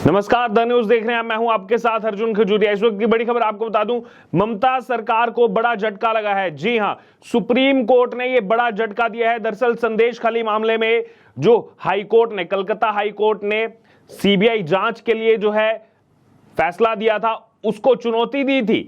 नमस्कार, the news देख रहे हैं। मैं हूं आपके साथ अर्जुन खजूरिया। इस वक्त की बड़ी खबर आपको बता दूं, ममता सरकार को बड़ा झटका लगा है। जी हां, सुप्रीम कोर्ट ने यह बड़ा झटका दिया है। दरअसल संदेशखाली मामले में जो हाईकोर्ट ने, कलकत्ता हाईकोर्ट ने सीबीआई जांच के लिए जो है फैसला दिया था, उसको चुनौती दी थी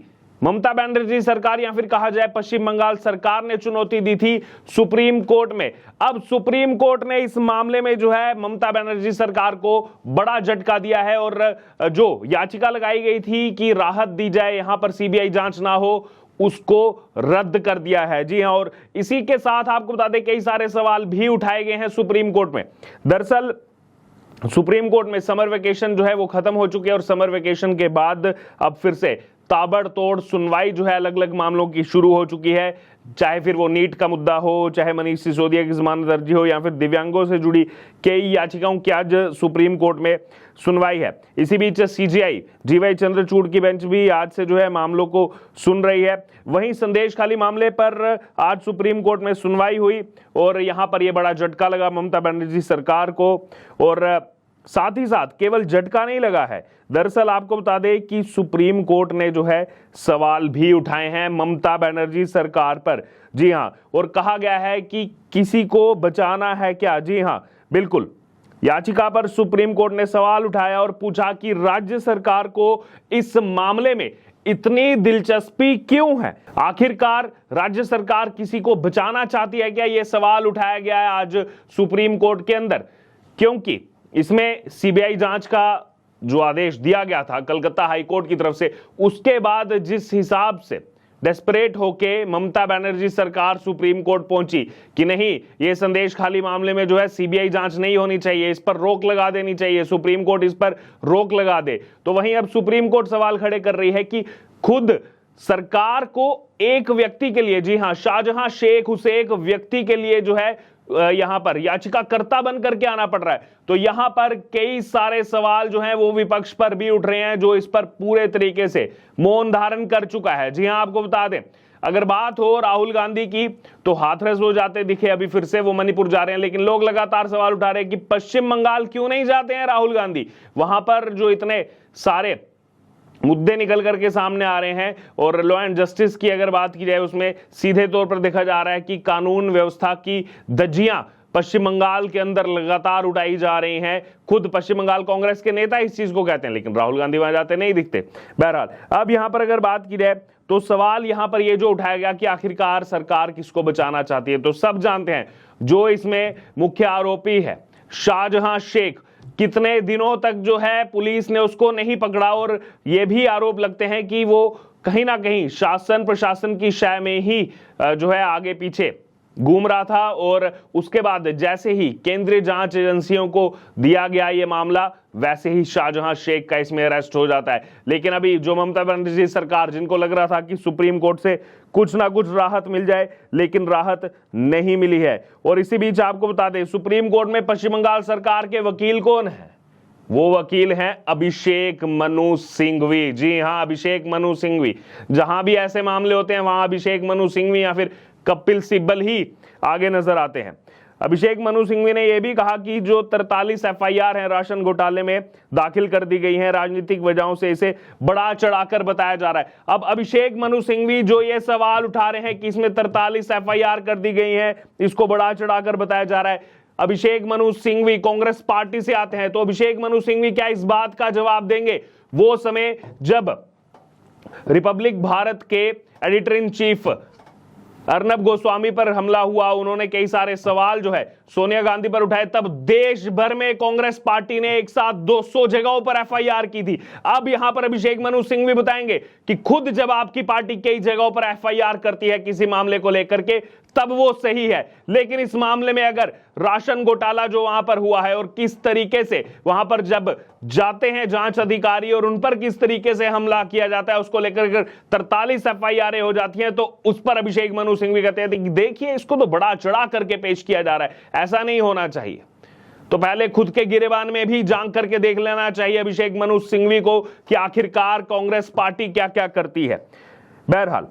ममता बनर्जी सरकार, या फिर कहा जाए पश्चिम बंगाल सरकार ने चुनौती दी थी सुप्रीम कोर्ट में। अब सुप्रीम कोर्ट ने इस मामले में जो है ममता बनर्जी सरकार को बड़ा झटका दिया है और जो याचिका लगाई गई थी कि राहत दी जाए, यहां पर सीबीआई जांच ना हो, उसको रद्द कर दिया है। जी हां, और इसी के साथ आपको बता दें कई सारे सवाल भी उठाए गए हैं सुप्रीम कोर्ट में। दरअसल सुप्रीम कोर्ट में समर वेकेशन जो है वो खत्म हो चुके हैं और समर वेकेशन के बाद अब फिर से ताबड़तोड़ सुनवाई जो है अलग अलग मामलों की शुरू हो चुकी है, चाहे फिर वो नीट का मुद्दा हो, चाहे मनीष सिसोदिया की जमानत अर्जी हो, या फिर दिव्यांगों से जुड़ी कई याचिकाओं की आज सुप्रीम कोर्ट में सुनवाई है। इसी बीच सीजेआई जीवाई चंद्रचूड़ की बेंच भी आज से जो है मामलों को सुन रही है। वहीं संदेशखाली मामले पर आज सुप्रीम कोर्ट में सुनवाई हुई और यहां पर यह बड़ा झटका लगा ममता बनर्जी सरकार को। और साथ ही साथ केवल झटका नहीं लगा है, दरअसल आपको बता दें कि सुप्रीम कोर्ट ने जो है सवाल भी उठाए हैं ममता बनर्जी सरकार पर। जी हां, और कहा गया है कि किसी को बचाना है क्या। जी हां, बिल्कुल, याचिका पर सुप्रीम कोर्ट ने सवाल उठाया और पूछा कि राज्य सरकार को इस मामले में इतनी दिलचस्पी क्यों है। आखिरकार राज्य सरकार किसी को बचाना चाहती है क्या, यह सवाल उठाया गया है आज सुप्रीम कोर्ट के अंदर। क्योंकि इसमें सीबीआई जांच का जो आदेश दिया गया था कलकत्ता हाईकोर्ट की तरफ से, उसके बाद जिस हिसाब से डेस्परेट होके ममता बनर्जी सरकार सुप्रीम कोर्ट पहुंची कि नहीं, ये संदेशखाली मामले में जो है सीबीआई जांच नहीं होनी चाहिए, इस पर रोक लगा देनी चाहिए, सुप्रीम कोर्ट इस पर रोक लगा दे। तो वहीं अब सुप्रीम कोर्ट सवाल खड़े कर रही है कि खुद सरकार को एक व्यक्ति के लिए, जी हां, शाहजहां शेख, उस एक व्यक्ति के लिए जो है यहां पर याचिकाकर्ता बन करके आना पड़ रहा है। तो यहां पर कई सारे सवाल जो हैं वो विपक्ष पर भी उठ रहे हैं, जो इस पर पूरे तरीके से मौन धारण कर चुका है। जी हां, आपको बता दें, अगर बात हो राहुल गांधी की तो हाथरस हो जाते दिखे, अभी फिर से वो मणिपुर जा रहे हैं, लेकिन लोग लगातार सवाल उठा रहे हैं कि पश्चिम बंगाल क्यों नहीं जाते हैं राहुल गांधी। वहां पर जो इतने सारे मुद्दे निकल करके सामने आ रहे हैं और लॉ एंड जस्टिस की अगर बात की जाए, उसमें सीधे तौर पर देखा जा रहा है कि कानून व्यवस्था की धज्जियां पश्चिम बंगाल के अंदर लगातार उड़ाई जा रही हैं। खुद पश्चिम बंगाल कांग्रेस के नेता इस चीज को कहते हैं, लेकिन राहुल गांधी वहां जाते नहीं दिखते। बहरहाल, अब यहां पर अगर बात की जाए तो सवाल यहां पर यह जो उठाया गया कि आखिरकार सरकार किसको बचाना चाहती है, तो सब जानते हैं जो इसमें मुख्य आरोपी है शाहजहां शेख, कितने दिनों तक जो है पुलिस ने उसको नहीं पकड़ा और ये भी आरोप लगते हैं कि वो कहीं ना कहीं शासन प्रशासन की शय में ही जो है आगे पीछे घूम रहा था। और उसके बाद जैसे ही केंद्रीय जांच एजेंसियों को दिया गया ये मामला, वैसे ही शाहजहां शेख का इसमें अरेस्ट हो जाता है। लेकिन अभी जो ममता बनर्जी सरकार, जिनको लग रहा था कि सुप्रीम कोर्ट से कुछ ना कुछ राहत मिल जाए, लेकिन राहत नहीं मिली है। और इसी बीच आपको बता दें, सुप्रीम कोर्ट में पश्चिम बंगाल सरकार के वकील कौन है? वो वकील हैं अभिषेक मनु सिंघवी। जी हां, अभिषेक मनु सिंघवी। जहां भी ऐसे मामले होते हैं वहां अभिषेक मनु सिंघवी या फिर कपिल सिब्बल ही आगे नजर आते हैं। अभिषेक मनु सिंघवी ने यह भी कहा कि जो 43 एफआईआर हैं राशन घोटाले में दाखिल कर दी गई हैं, राजनीतिक वजहों से इसे बड़ा चढ़ाकर बताया जा रहा है। अब अभिषेक मनु सिंघवी जो ये सवाल उठा रहे हैं कि इसमें 43 एफआईआर कर दी गई हैं, इसको बड़ा चढ़ाकर बताया जा रहा है। अभिषेक मनु सिंघवी कांग्रेस पार्टी से आते हैं, तो अभिषेक मनु सिंघवी क्या इस बात का जवाब देंगे वो समय जब रिपब्लिक भारत के editor in chief Arnab Goswami पर हमला हुआ, उन्होंने कई सारे सवाल जो है सोनिया गांधी पर उठाए, तब देश भर में कांग्रेस पार्टी ने एक साथ 200 जगहों पर एफआईआर की थी। अब यहां पर अभिषेक मनु सिंघवी बताएंगे कि खुद जब आपकी पार्टी कई जगहों पर एफआईआर करती है किसी मामले को लेकर के, तब वो सही है, लेकिन इस मामले में अगर राशन घोटाला जो वहां पर हुआ है और किस तरीके से वहां पर जब जाते हैं जांच अधिकारी और उन पर किस तरीके से हमला किया जाता है, उसको लेकर 43 एफआईआर हो जाती हैं, तो उस पर अभिषेक मनु सिंघवी कहते हैं कि देखिए इसको तो बड़ा चढ़ा करके पेश किया जा रहा है, ऐसा नहीं होना चाहिए। तो पहले खुद के गिरेबान में भी जांच करके देख लेना चाहिए अभिषेक मनु सिंघवी को कि आखिरकार कांग्रेस पार्टी क्या क्या करती है। बहरहाल,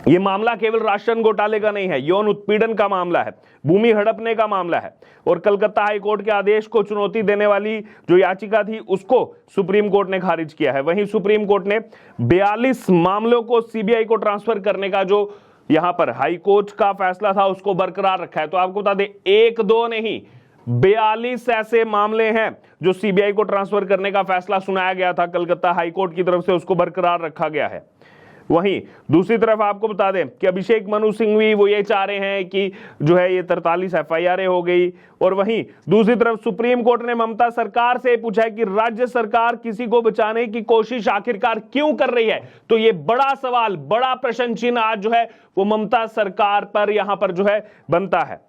ये मामला केवल राशन घोटाले का नहीं है, यौन उत्पीड़न का मामला है, भूमि हड़पने का मामला है। और कलकत्ता हाईकोर्ट के आदेश को चुनौती देने वाली जो याचिका थी उसको सुप्रीम कोर्ट ने खारिज किया है। वहीं सुप्रीम कोर्ट ने 42 मामलों को सीबीआई को ट्रांसफर करने का जो यहां पर हाईकोर्ट का फैसला था उसको बरकरार रखा है। तो आपको बता दें, एक दो नहीं 42 ऐसे मामले हैं जो सीबीआई को ट्रांसफर करने का फैसला सुनाया गया था कलकत्ता हाईकोर्ट की तरफ से, उसको बरकरार रखा गया है। वहीं दूसरी तरफ आपको बता दें कि अभिषेक मनु सिंघवी वो ये चाह रहे हैं कि जो है ये 43 एफआईआर हो गई। और वहीं दूसरी तरफ सुप्रीम कोर्ट ने ममता सरकार से पूछा है कि राज्य सरकार किसी को बचाने की कोशिश आखिरकार क्यों कर रही है। तो ये बड़ा सवाल, बड़ा प्रश्न चिन्ह आज जो है वो ममता सरकार पर यहां पर जो है बनता है।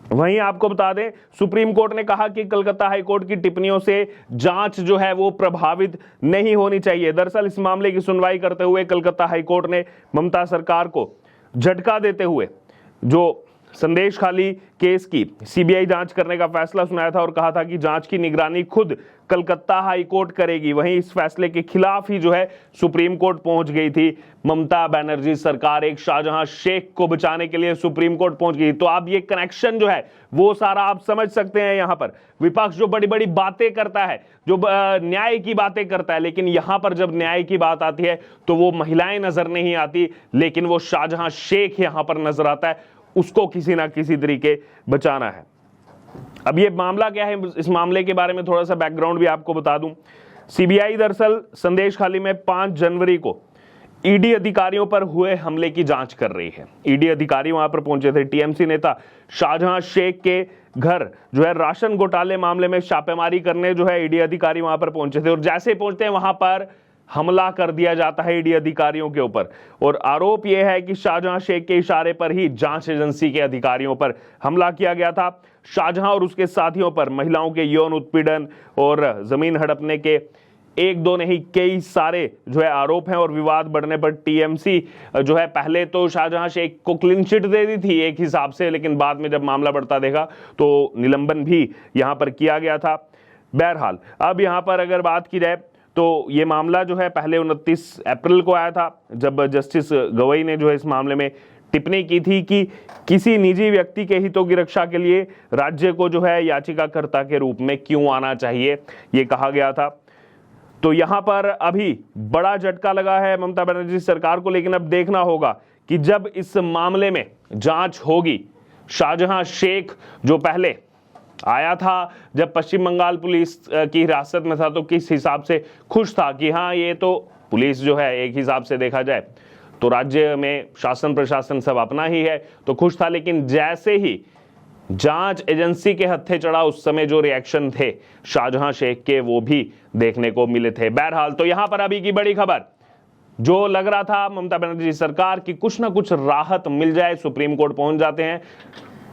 वहीं आपको बता दें, सुप्रीम कोर्ट ने कहा कि कलकत्ता हाईकोर्ट की टिप्पणियों से जांच जो है वो प्रभावित नहीं होनी चाहिए। दरअसल इस मामले की सुनवाई करते हुए कलकत्ता हाईकोर्ट ने ममता सरकार को झटका देते हुए जो संदेश खाली केस की सीबीआई जांच करने का फैसला सुनाया था और कहा था कि जांच की निगरानी खुद कलकत्ता हाईकोर्ट करेगी। वहीं इस फैसले के खिलाफ ही जो है सुप्रीम कोर्ट पहुंच गई थी ममता बनर्जी सरकार। एक शाहजहां शेख को बचाने के लिए सुप्रीम कोर्ट पहुंच गई। तो आप ये कनेक्शन जो है वो सारा आप समझ सकते हैं। यहां पर विपक्ष जो बड़ी बड़ी बातें करता है, जो न्याय की बातें करता है, लेकिन यहां पर जब न्याय की बात आती है तो वो महिलाएं नजर नहीं आती, लेकिन वो शाहजहां शेख यहां पर नजर आता है, उसको किसी ना किसी तरीके बचाना है। अब ये मामला क्या है, इस मामले के बारे में थोड़ा सा बैकग्राउंड भी आपको बता दूं। सीबीआई दरअसल संदेश खाली में 5 जनवरी को ईडी अधिकारियों पर हुए हमले की जांच कर रही है। ईडी अधिकारी वहां पर पहुंचे थे। टीएमसी नेता शाहजहां शेख के घर जो है राशन घोटाले मामले में छापेमारी करने जो है ईडी अधिकारी वहां पर पहुंचे थे और जैसे पहुंचते हैं वहां पर हमला कर दिया जाता है ईडी अधिकारियों के ऊपर। और आरोप यह है कि शाहजहां शेख के इशारे पर ही जांच एजेंसी के अधिकारियों पर हमला किया गया था। शाहजहां और उसके साथियों पर महिलाओं के यौन उत्पीड़न और जमीन हड़पने के एक दो नहीं कई सारे जो है आरोप हैं। और विवाद बढ़ने पर टीएमसी जो है पहले तो शाहजहां शेख को क्लीन चिट दे दी थी एक हिसाब से, लेकिन बाद में जब मामला बढ़ता देखा तो निलंबन भी यहां पर किया गया था। बहरहाल अब यहां पर अगर बात की जाए तो ये मामला जो है पहले 29 अप्रैल को आया था, जब जस्टिस गवई ने जो है इस मामले में टिप्पणी की थी कि किसी निजी व्यक्ति के हितों की रक्षा के लिए राज्य को जो है याचिकाकर्ता के रूप में क्यों आना चाहिए, ये कहा गया था। तो यहां पर अभी बड़ा झटका लगा है ममता बनर्जी सरकार को, लेकिन अब देखना होगा कि जब इस मामले में जांच होगी, शाहजहां शेख जो पहले आया था जब पश्चिम बंगाल पुलिस की हिरासत में था तो किस हिसाब से खुश था कि हाँ ये तो पुलिस जो है एक हिसाब से देखा जाए तो राज्य में शासन प्रशासन सब अपना ही है, तो खुश था। लेकिन जैसे ही जांच एजेंसी के हत्थे चढ़ा उस समय जो रिएक्शन थे शाहजहां शेख के वो भी देखने को मिले थे। बहरहाल तो यहां पर अभी की बड़ी खबर, जो लग रहा था ममता बनर्जी सरकार की कुछ ना कुछ राहत मिल जाए, सुप्रीम कोर्ट पहुंच जाते हैं,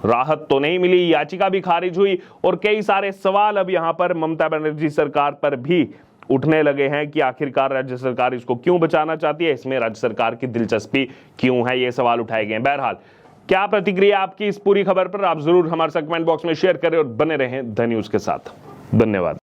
राहत तो नहीं मिली, याचिका भी खारिज हुई और कई सारे सवाल अब यहां पर ममता बनर्जी सरकार पर भी उठने लगे हैं कि आखिरकार राज्य सरकार इसको क्यों बचाना चाहती है, इसमें राज्य सरकार की दिलचस्पी क्यों है, ये सवाल उठाए गए हैं। बहरहाल क्या प्रतिक्रिया आपकी इस पूरी खबर पर, आप जरूर हमारे साथ कमेंट बॉक्स में शेयर करें और बने रहें द न्यूज के साथ। धन्यवाद।